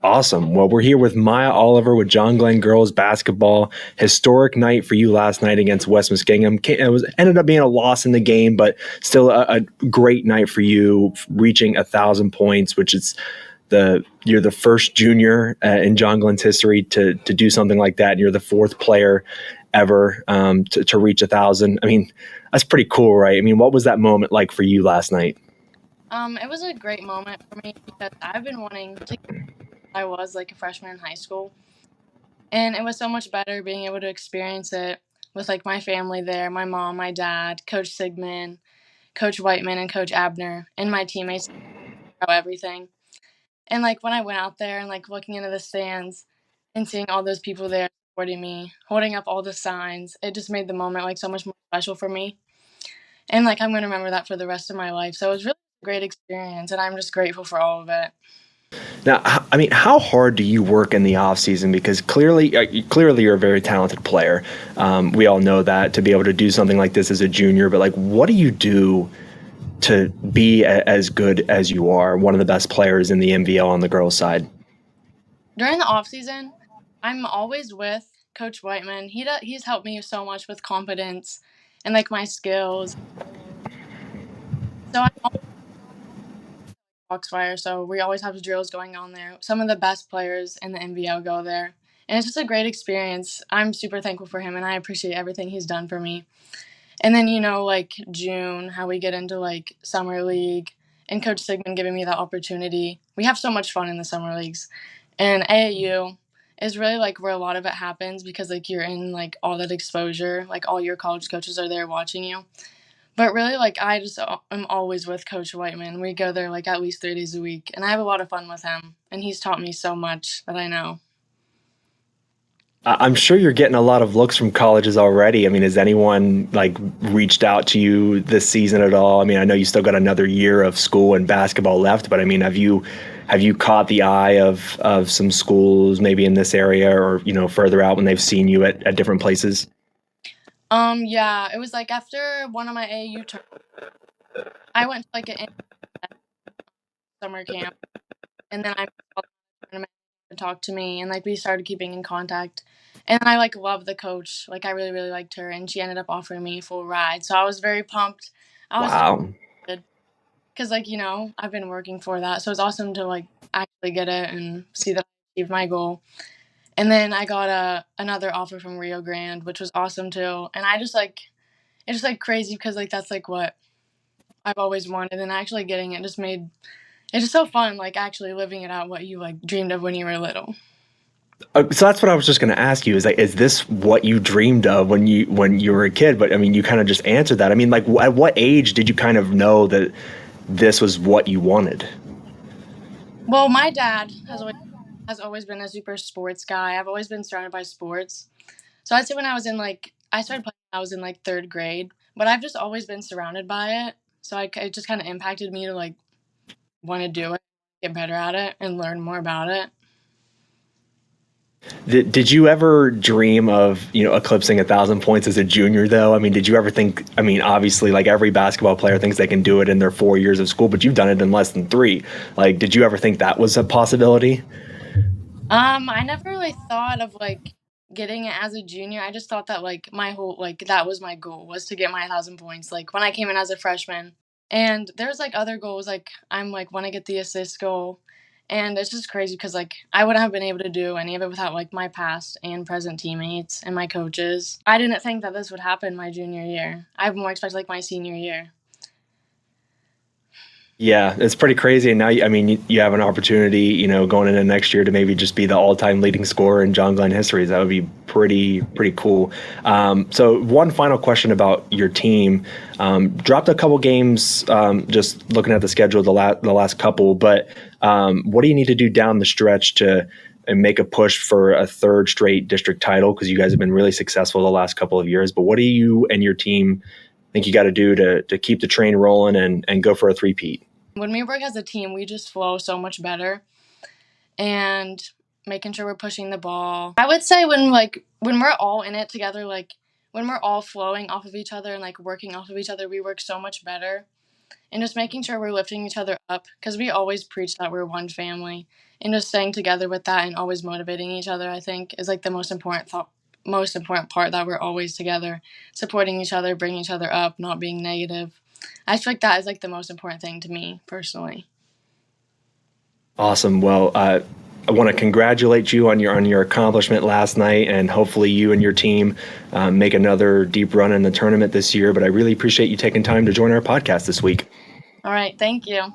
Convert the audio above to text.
Awesome. Well, we're here with Mya Oliver with John Glenn girls basketball. Historic night for you last night against West Muskingum. It was ended up being a loss in the game, but still a great night for you, reaching 1,000 points, which is you're the first junior in John Glenn's history to do something like that. And you're the fourth player ever to reach 1,000. I mean, that's pretty cool, right? I mean, what was that moment like for you last night? It was a great moment for me because I've been wanting to. I was like a freshman in high school, and it was so much better being able to experience it with like my family there, my mom, my dad, Coach Sigmund, Coach Whiteman, and Coach Abner, and my teammates. Everything, and like when I went out there and like looking into the stands and seeing all those people there supporting me, holding up all the signs, it just made the moment like so much more special for me. And like I'm gonna remember that for the rest of my life. So it was really a great experience, and I'm just grateful for all of it. Now, I mean, how hard do you work in the off season? Because clearly you're a very talented player. We all know that to be able to do something like this as a junior. But like, what do you do to be as good as you are, one of the best players in the MVL on the girls' side? During the off season, I'm always with Coach Whiteman. He's helped me so much with confidence and like my skills. So I'm always Foxfire, so we always have drills going on there. Some of the best players in the NVL go there. And it's just a great experience. I'm super thankful for him and I appreciate everything he's done for me. And then, like June, how we get into like summer league and Coach Sigmund giving me that opportunity. We have so much fun in the summer leagues. And AAU is really like where a lot of it happens because like you're in like all that exposure, like all your college coaches are there watching you. But really, like I just am always with Coach Whiteman. We go there like at least 3 days a week, and I have a lot of fun with him. And he's taught me so much that I know. I'm sure you're getting a lot of looks from colleges already. I mean, has anyone like reached out to you this season at all? I mean, I know you still got another year of school and basketball left, but I mean, have you caught the eye of some schools maybe in this area or further out when they've seen you at different places? Yeah, it was like after one of my AAU tours, I went to like an summer camp, and then I and talked to me, and like we started keeping in contact. And I like loved the coach. Like I really, really liked her, and she ended up offering me a full ride. So I was very pumped. I was Wow. excited because like I've been working for that, so it's awesome to like actually get it and see that I achieved my goal. And then I got another offer from Rio Grande, which was awesome too. And I just like it's just like crazy because like that's like what I've always wanted, and actually getting it just made it's just so fun. Like actually living it out, what you like dreamed of when you were little. So that's what I was just going to ask you is like, is this what you dreamed of when you were a kid? But I mean, you kind of just answered that. I mean, like, at what age did you kind of know that this was what you wanted? Well, my dad has always been a super sports guy. I've always been surrounded by sports. So I'd say when I was in like I started playing when I was in like third grade, but I've just always been surrounded by it. So it just kind of impacted me to like want to do it, get better at it, and learn more about it. Did you ever dream of eclipsing 1,000 points as a junior though? I mean, did you ever think? I mean, obviously, like every basketball player thinks they can do it in their 4 years of school, but you've done it in less than three. Like, did you ever think that was a possibility? I never really thought of like getting it as a junior. I just thought that like my whole like that was my goal was to get my 1,000 points. Like when I came in as a freshman, and there's like other goals like I'm like want to get the assist goal, and it's just crazy because like I wouldn't have been able to do any of it without like my past and present teammates and my coaches. I didn't think that this would happen my junior year. I more expected like my senior year. Yeah, it's pretty crazy. And now, I mean, you have an opportunity, going into next year to maybe just be the all-time leading scorer in John Glenn history. That would be pretty cool. So, one final question about your team. Dropped a couple games, just looking at the schedule, the last couple. But what do you need to do down the stretch to make a push for a third straight district title? Because you guys have been really successful the last couple of years. But what do you and your team think you got to do to keep the train rolling and go for a three-peat? When we work as a team, we just flow so much better, and making sure we're pushing the ball. I would say when we're all in it together, like when we're all flowing off of each other and like working off of each other, we work so much better. and just making sure we're lifting each other up, because we always preach that we're one family, and just staying together with that and always motivating each other, I think, is like the most important part, that we're always together, supporting each other, bringing each other up, not being negative. I feel like that is like the most important thing to me personally. Awesome. Well, I want to congratulate you on your accomplishment last night, and hopefully you and your team make another deep run in the tournament this year. But I really appreciate you taking time to join our podcast this week. All right, thank you.